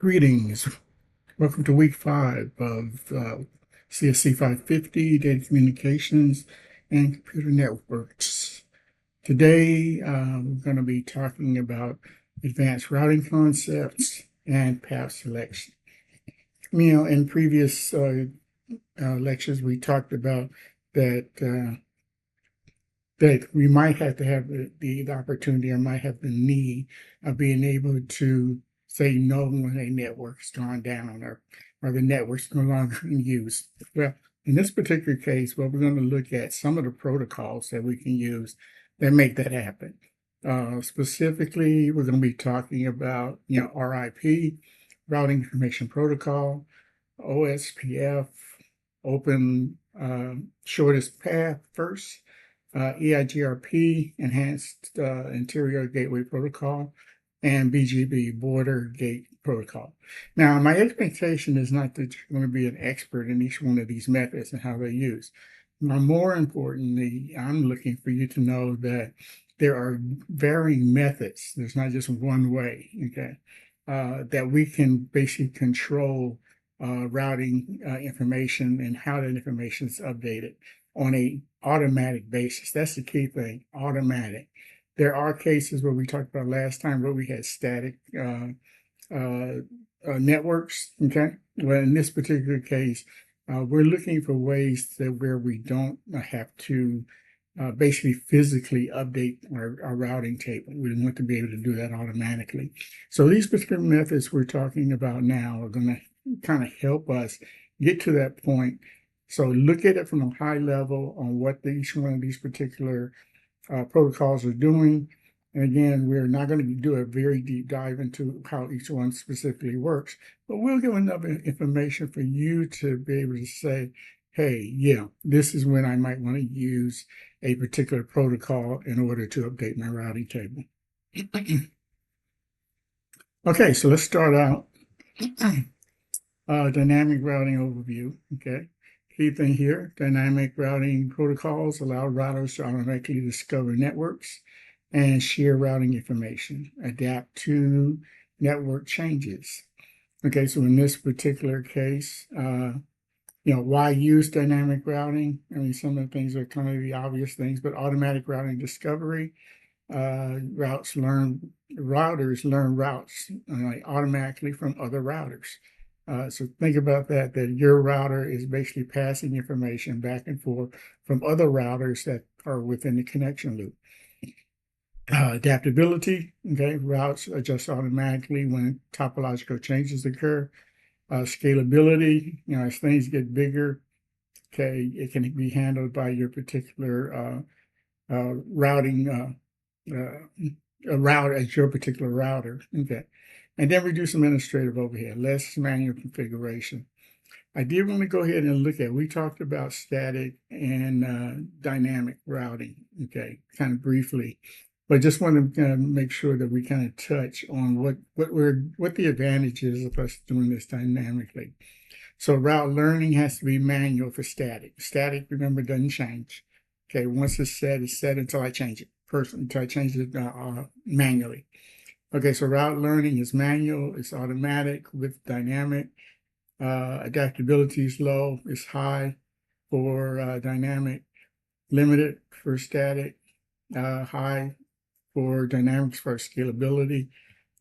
Greetings. Welcome to week 5 of CSC550, Data Communications and Computer Networks. Today, we're going to be talking about advanced routing concepts and path selection. In previous lectures, we talked about that we might have to have the opportunity or might have the need of being able to say no when a network's gone down or the network's no longer in use. Well, in this particular case, what we're going to look at some of the protocols that we can use that make that happen. Specifically, we're going to be talking about, RIP, Routing Information Protocol, OSPF, Open Shortest Path First, EIGRP, Enhanced Interior Gateway Protocol, and BGP, Border Gate Protocol. Now, my expectation is not that you're going to be an expert in each one of these methods and how they're used. Now, more importantly, I'm looking for you to know that there are varying methods. There's not just one way, okay, that we can basically control routing information and how that information is updated on a automatic basis. That's the key thing, automatic. There are cases where we talked about last time where we had static networks, okay? Well, in this particular case, we're looking for ways where we don't have to basically physically update our routing table. We want to be able to do that automatically. So these particular methods we're talking about now are going to kind of help us get to that point. So look at it from a high level on what each one of these particular protocols are doing. And again, we're not going to do a very deep dive into how each one specifically works, but we'll give enough information for you to be able to say, hey, yeah, this is when I might want to use a particular protocol in order to update my routing table. Okay, so let's start out. Dynamic routing overview, okay? Key thing here, dynamic routing protocols allow routers to automatically discover networks and share routing information, adapt to network changes. Okay, so in this particular case, why use dynamic routing? I mean, some of the things are kind of the obvious things, but automatic routing discovery, routers learn routes automatically from other routers. So think about that your router is basically passing information back and forth from other routers that are within the connection loop. Adaptability, okay, routes adjust automatically when topological changes occur. Scalability, as things get bigger, okay, it can be handled by your particular routing route as your particular router, okay. And then reduce administrative overhead, less manual configuration. I did want to go ahead and look at, we talked about static and dynamic routing, okay, kind of briefly, but just want to make sure that we kind of touch on what the advantage is of us doing this dynamically. So route learning has to be manual for static. Static, remember, doesn't change. Okay, once it's set until I change it, until I change it manually. Okay, so route learning is manual, it's automatic with dynamic. Adaptability is low, it's high for dynamic, limited for static, high for dynamics for scalability.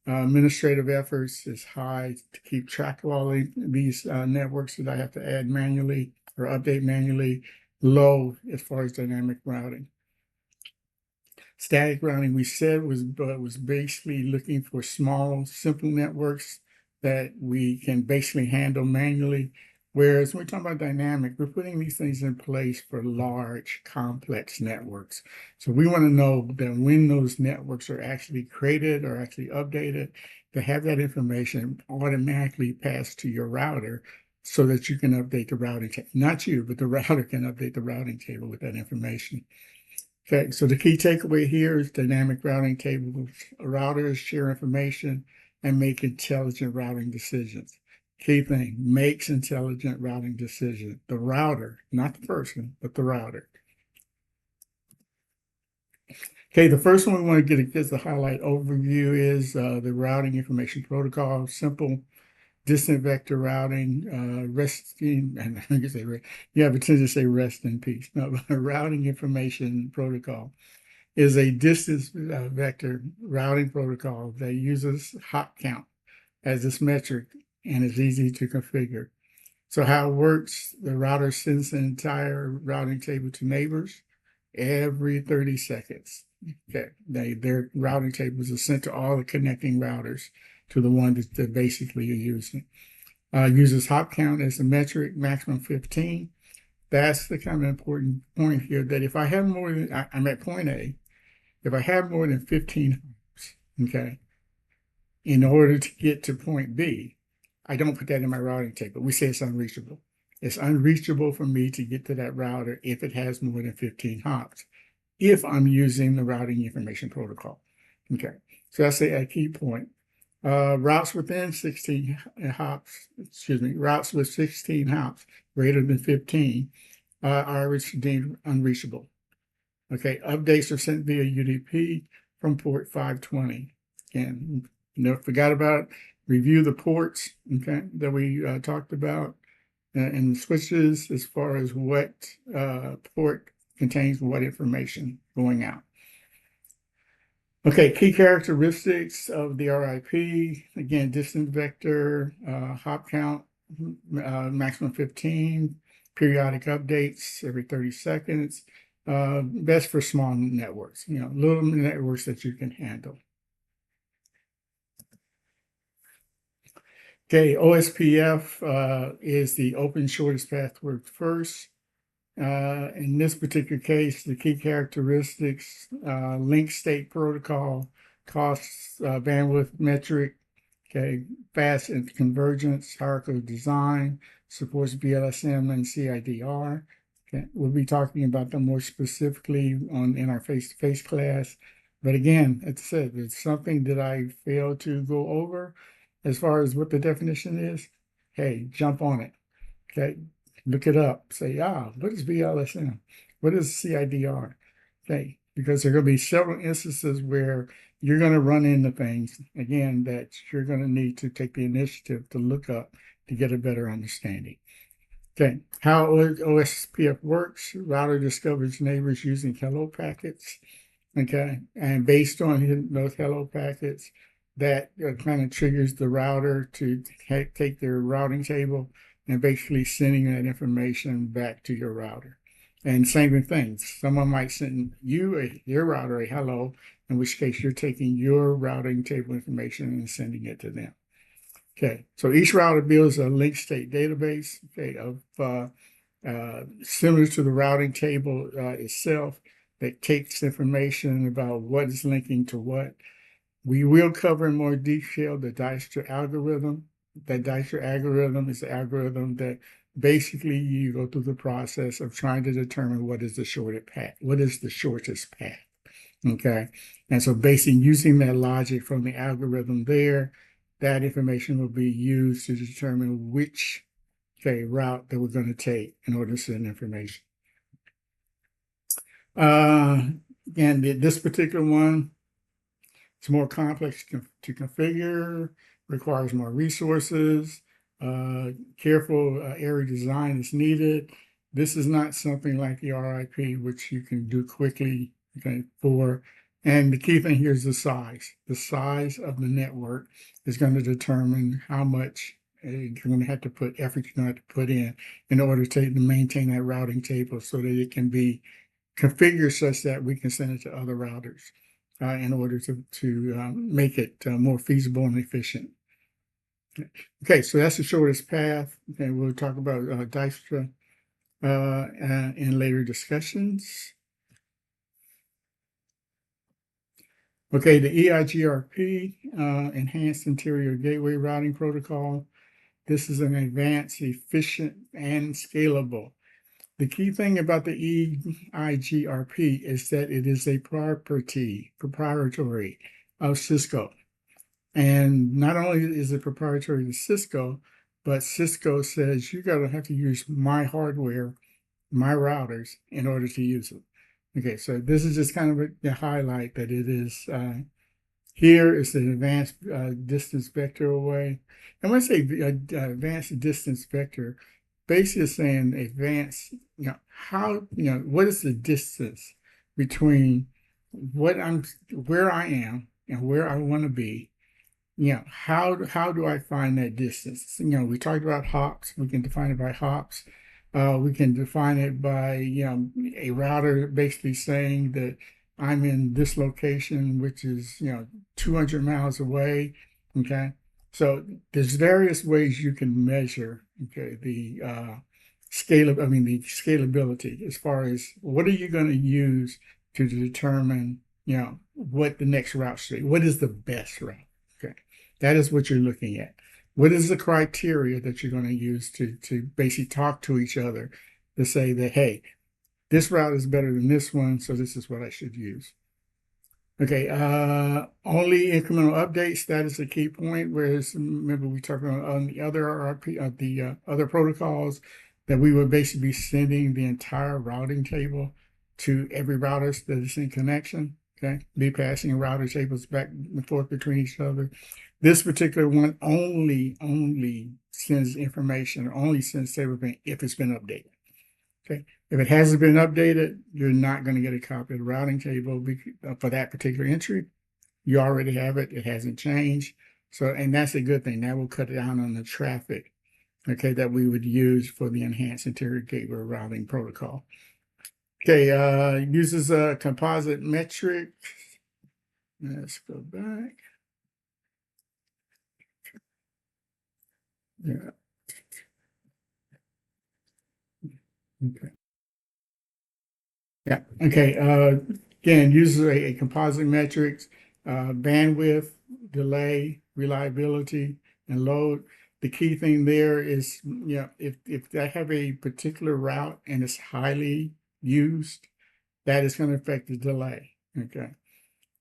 Administrative efforts is high to keep track of all these networks that I have to add manually or update manually, low as far as dynamic routing. Static routing, we said, was basically looking for small, simple networks that we can basically handle manually. Whereas when we're talking about dynamic, we're putting these things in place for large, complex networks. So we want to know that when those networks are actually created or actually updated, to have that information automatically passed to your router so that you can update the routing table. Not you, but the router can update the routing table with that information. Okay, so the key takeaway here is dynamic routing tables. Routers share information and make intelligent routing decisions. Key thing, makes intelligent routing decisions. The router, not the person, but the router. Okay, the first one we want to get the highlight overview is the routing information protocol. Simple. distant vector routing, resting, and I can say, you have a tendency to say rest in peace. No, routing information protocol is a distance vector routing protocol that uses hop count as its metric and is easy to configure. So how it works, the router sends the entire routing table to neighbors every 30 seconds. Okay, their routing tables are sent to all the connecting routers to the one that they basically are using. Uses hop count as a metric, maximum 15. That's the kind of important point here that if I have more than, I'm at point A, if I have more than 15 hops, okay, in order to get to point B, I don't put that in my routing table. We say it's unreachable. It's unreachable for me to get to that router if it has more than 15 hops, if I'm using the routing information protocol. Okay, so that's a key point. Routes within 16 hops, routes with 16 hops greater than 15 are deemed unreachable. Okay, updates are sent via UDP from port 520. Again, forgot about it. Review the ports, okay, that we talked about, and the switches as far as what port contains what information going out. Okay, key characteristics of the RIP. Again, distance vector, hop count, maximum 15, periodic updates every 30 seconds. Best for small networks, little networks that you can handle. Okay, OSPF is the open shortest path first. In this particular case, the key characteristics, link state protocol, costs, bandwidth metric, okay, fast and convergence, hierarchical design, supports BLSM and CIDR. Okay, we'll be talking about them more specifically in our face-to-face class. But again, as I said, it's something that I failed to go over as far as what the definition is. Hey, jump on it. Okay, look it up. Say, what is BLSM? What is CIDR? Okay, because there are going to be several instances where you're going to run into things, again, that you're going to need to take the initiative to look up to get a better understanding. Okay, how OSPF works, router discovers neighbors using hello packets. Okay, and based on those hello packets, that kind of triggers the router to take their routing table and basically sending that information back to your router. And same thing, someone might send you your router a hello, in which case you're taking your routing table information and sending it to them. Okay, so each router builds a link state database, okay, of similar to the routing table itself, that takes information about what is linking to what. We will cover in more detail the Dijkstra algorithm. That Dijkstra algorithm is the algorithm that basically you go through the process of trying to determine what is the shortest path. What is the shortest path? Okay, and so basically using that logic from the algorithm there, that information will be used to determine which route that we're going to take in order to send information. Again, this particular one, it's more complex to configure, requires more resources, careful area design is needed. This is not something like the RIP, which you can do quickly, okay, and the key thing here is the size. The size of the network is going to determine how much you're going to have to put effort you're going to have to put in order to maintain that routing table so that it can be configured such that we can send it to other routers in order to make it more feasible and efficient. Okay, so that's the shortest path. Okay, we'll talk about Dijkstra in later discussions. Okay, the EIGRP, Enhanced Interior Gateway Routing Protocol. This is an advanced, efficient, and scalable. The key thing about the EIGRP is that it is a proprietary of Cisco. And not only is it proprietary to Cisco, but Cisco says you gotta have to use my hardware, my routers, in order to use it. Okay, so this is just kind of a highlight that it is Here is the advanced distance vector array. And when I say advanced distance vector, basically it's saying advanced, what is the distance between where I am and where I want to be. How do I find that distance? We talked about hops. We can define it by hops. We can define it by, a router basically saying that I'm in this location, which is, 200 miles away. Okay. So there's various ways you can measure, okay, the the scalability as far as what are you going to use to determine, what the next route should be. What is the best route? Okay. That is what you're looking at. What is the criteria that you're going to use to basically talk to each other to say that, hey, this route is better than this one, so this is what I should use. Okay, only incremental updates, that is a key point. Whereas remember we talked about on the other RP, the other protocols that we would basically be sending the entire routing table to every router that is in connection. Okay, be passing router tables back and forth between each other. This particular one only sends information, or only sends table if it's been updated. Okay, if it hasn't been updated, you're not going to get a copy of the routing table for that particular entry. You already have it. It hasn't changed. So, and that's a good thing. That will cut down on the traffic, okay, that we would use for the enhanced interior gateway routing protocol. Okay, uses a composite metric. Let's go back. Yeah. Okay. Yeah. Okay. Again, uses a composite metrics, bandwidth, delay, reliability, and load. The key thing there is, if I have a particular route and it's highly used, that is going to affect the delay. Okay.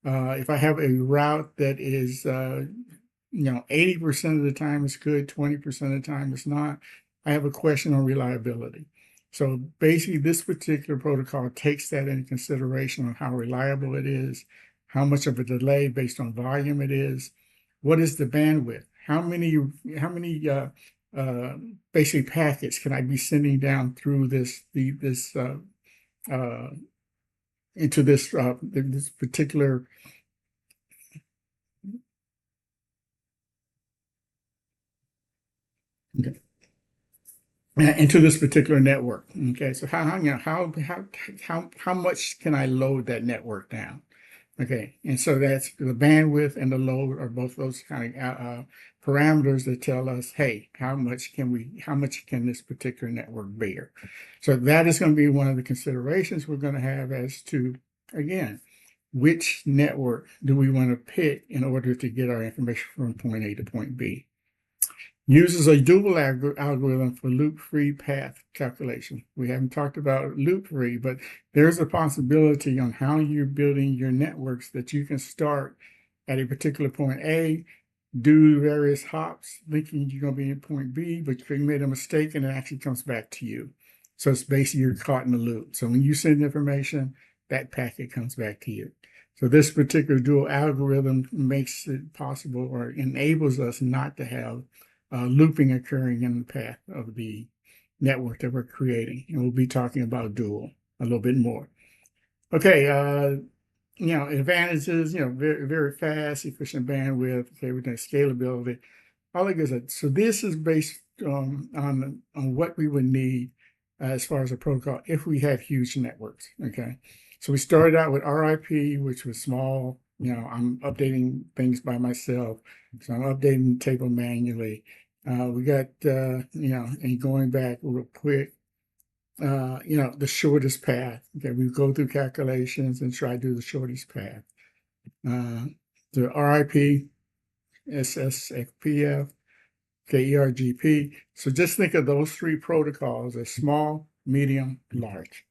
If I have a route that is, 80% of the time it's good, 20% of the time it's not, I have a question on reliability. So basically, this particular protocol takes that into consideration on how reliable it is, how much of a delay based on volume it is, what is the bandwidth, how many basically packets can I be sending down through into this particular. Okay. Into this particular network. Okay, so how much can I load that network down? Okay, and so that's the bandwidth and the load are both those kind of parameters that tell us, hey, how much can this particular network bear? So that is going to be one of the considerations we're going to have as to, again, which network do we want to pick in order to get our information from point A to point B. Uses a dual algorithm for loop-free path calculation. We haven't talked about loop-free, but there's a possibility on how you're building your networks that you can start at a particular point A, do various hops, thinking you're going to be in point B, but you made a mistake and it actually comes back to you. So it's basically you're caught in the loop. So when you send information, that packet comes back to you. So this particular dual algorithm makes it possible or enables us not to have looping occurring in the path of the network that we're creating. And we'll be talking about dual a little bit more. Okay, advantages, very, very fast, efficient bandwidth, okay, with scalability, all that good stuff. So this is based on what we would need as far as a protocol if we had huge networks, okay? So we started out with RIP, which was small. I'm updating things by myself. So I'm updating the table manually. We got, and going back real quick, the shortest path. Okay, we go through calculations and try to do the shortest path. The RIP, CSC550, okay, ERGP. So just think of those three protocols as small, medium, large.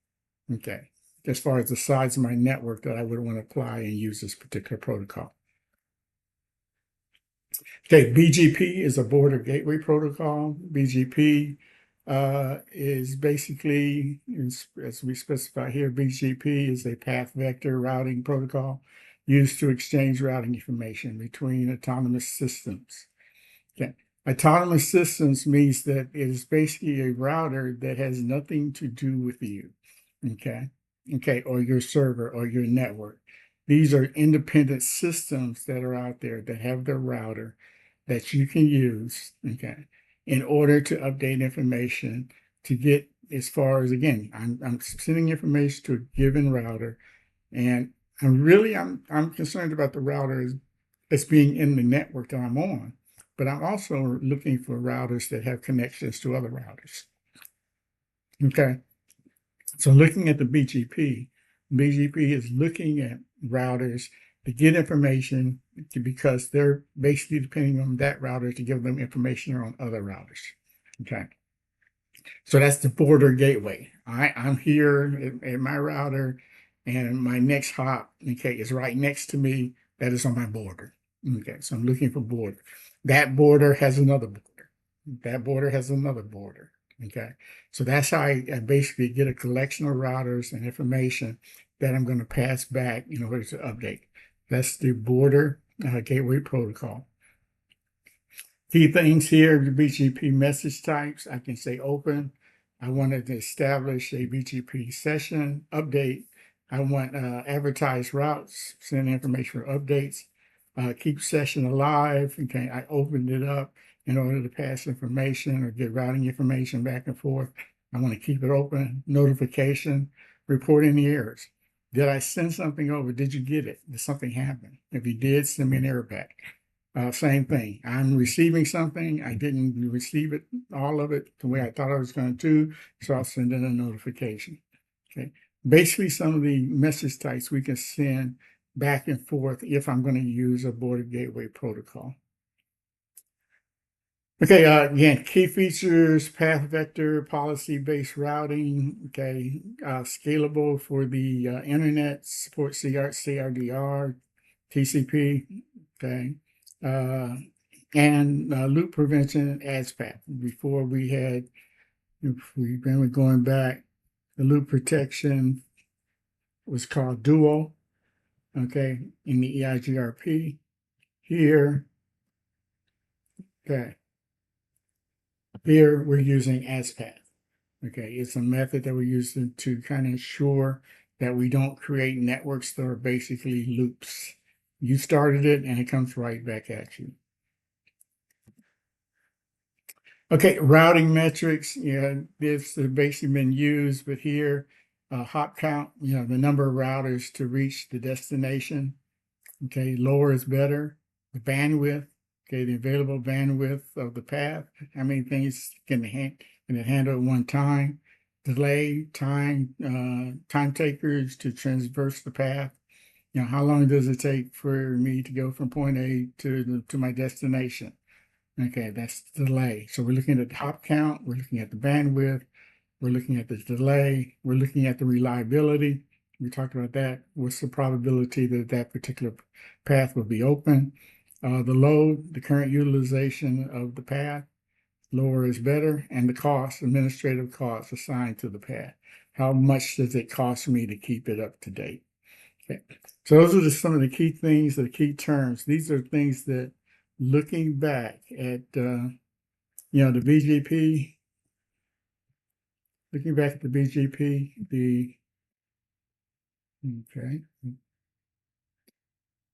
Okay, as far as the size of my network that I would want to apply and use this particular protocol. Okay, BGP is a border gateway protocol. BGP is basically, as we specify here, BGP is a path vector routing protocol. used to exchange routing information between autonomous systems. Okay. Autonomous systems means that it is basically a router that has nothing to do with you. Okay. Okay. Or your server or your network. These are independent systems that are out there that have their router that you can use, okay, in order to update information to get as far as, again, I'm sending information to a given router, and I'm concerned about the router as being in the network that I'm on, but I'm also looking for routers that have connections to other routers. Okay. So looking at the BGP is looking at routers to get information because they're basically depending on that router to give them information on other routers. Okay. So that's the border gateway. I'm here at my router, and my next hop, okay, is right next to me. That is on my border. Okay, so I'm looking for border. That border has another border. That border has another border. Okay, so that's how I basically get a collection of routers and information that I'm going to pass back in order to update. That's the border gateway protocol. Key things here, the BGP message types. I can say open. I wanted to establish a BGP session update. I want advertise routes, send information for updates, keep session alive. Okay, I opened it up in order to pass information or get routing information back and forth. I want to keep it open. Notification, report any errors. Did I send something over? Did you get it? Did something happen? If you did, send me an error back. Same thing. I'm receiving something. I didn't receive it, all of it, the way I thought I was going to, so I'll send in a notification. Okay. Basically, some of the message types we can send back and forth if I'm going to use a border gateway protocol. Okay, again, key features, path vector, policy-based routing, okay, scalable for the internet, support CRDR, TCP, okay, and loop prevention as path. Before we had, if we've been going back, the loop protection was called Duo, okay, in the EIGRP. Here, okay. Here we're using ASPath. Okay, it's a method that we're using to kind of ensure that we don't create networks that are basically loops. You started it and it comes right back at you. Okay, routing metrics, this has basically been used, but here, hop count, the number of routers to reach the destination. Okay, lower is better. The bandwidth, okay, the available bandwidth of the path, how many things can it handle at one time? Delay, time takers to traverse the path. How long does it take for me to go from point A to my destination? Okay, that's the delay. So we're looking at the hop count, we're looking at the bandwidth, we're looking at the delay, we're looking at the reliability. We talked about that. What's the probability that that particular path will be open? The load, the current utilization of the path, lower is better, and the cost, administrative costs assigned to the path. How much does it cost me to keep it up to date? Okay. So those are just some of the key things, the key terms. These are things that, looking back at the BGP, okay,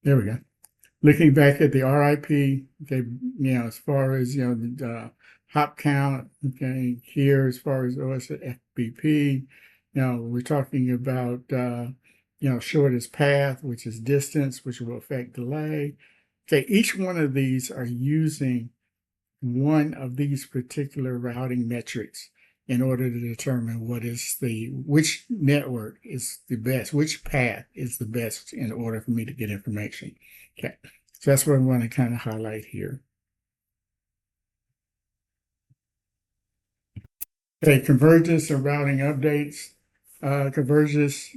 there we go. Looking back at the RIP, okay, as far as the hop count, okay, here as far as OSFBP, we're talking about shortest path, which is distance, which will affect delay. Okay, each one of these are using one of these particular routing metrics in order to determine which network is the best, which path is the best in order for me to get information. Okay, so that's what I want to kind of highlight here. Okay, convergence and routing updates. Convergence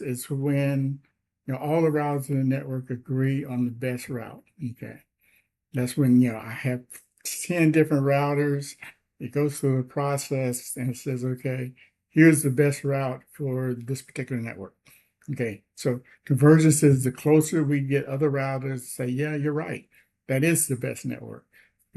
is when all the routes in the network agree on the best route. Okay, that's when I have 10 different routers. It goes through a process and it says, okay, here's the best route for this particular network. Okay, so convergence is the closer we get other routers to say, yeah, you're right. That is the best network.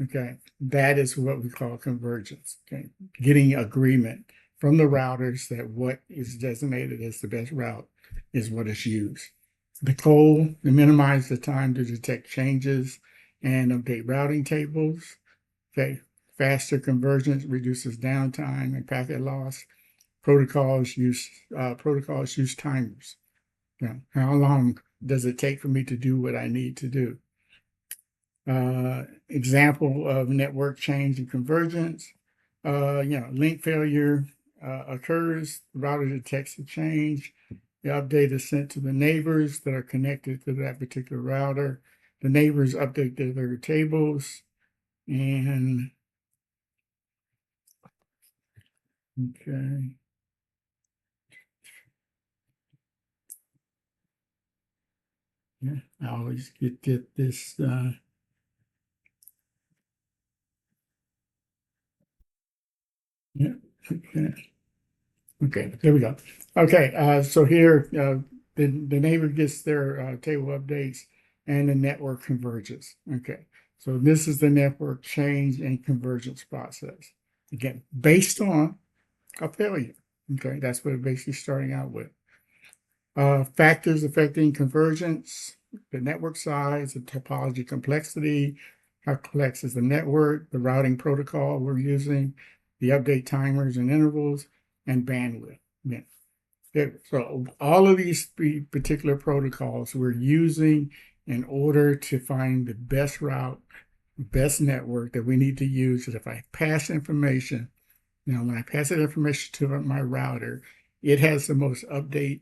Okay, that is what we call convergence. Okay, getting agreement from the routers that what is designated as the best route is what is used. The goal to minimize the time to detect changes and update routing tables. Okay, faster convergence reduces downtime and packet loss. Protocols use timers. Yeah. How long does it take for me to do what I need to do? Example of network change and convergence. Link failure occurs. The router detects the change. The update is sent to the neighbors that are connected to that particular router. The neighbors update their tables. And okay. Yeah, I always get this. Yeah. Okay. Okay, there we go. Okay, so here the neighbor gets their table updates and the network converges. Okay, so this is the network change and convergence process. Again, based on a failure. Okay, that's what it's basically starting out with. Factors affecting convergence, the network size, the topology complexity, how complex is the network, the routing protocol we're using, the update timers and intervals, and bandwidth. Yeah. So all of these three particular protocols we're using in order to find the best route, best network that we need to use. That if I pass information, when I pass that information to my router, it has the most update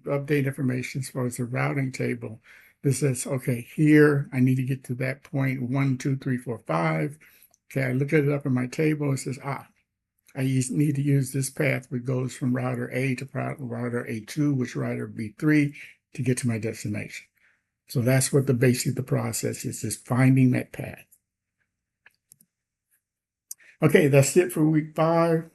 information as far as the routing table. This says, okay, here I need to get to that point 1, 2, 3, 4, 5. Okay, I look at it up in my table. It says, I need to use this path, which goes from router A to router A2, which router B3 to get to my destination. So that's what the process is finding that path. Okay, that's it for week 5.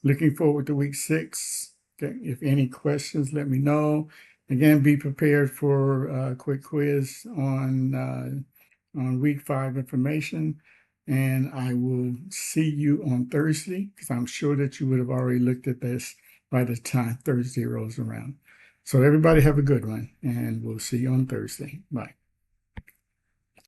Looking forward to week 6. Okay, if any questions, let me know. Again, be prepared for a quick quiz on week 5 information. And I will see you on Thursday because I'm sure that you would have already looked at this by the time Thursday rolls around. So everybody have a good one, and we'll see you on Thursday. Bye.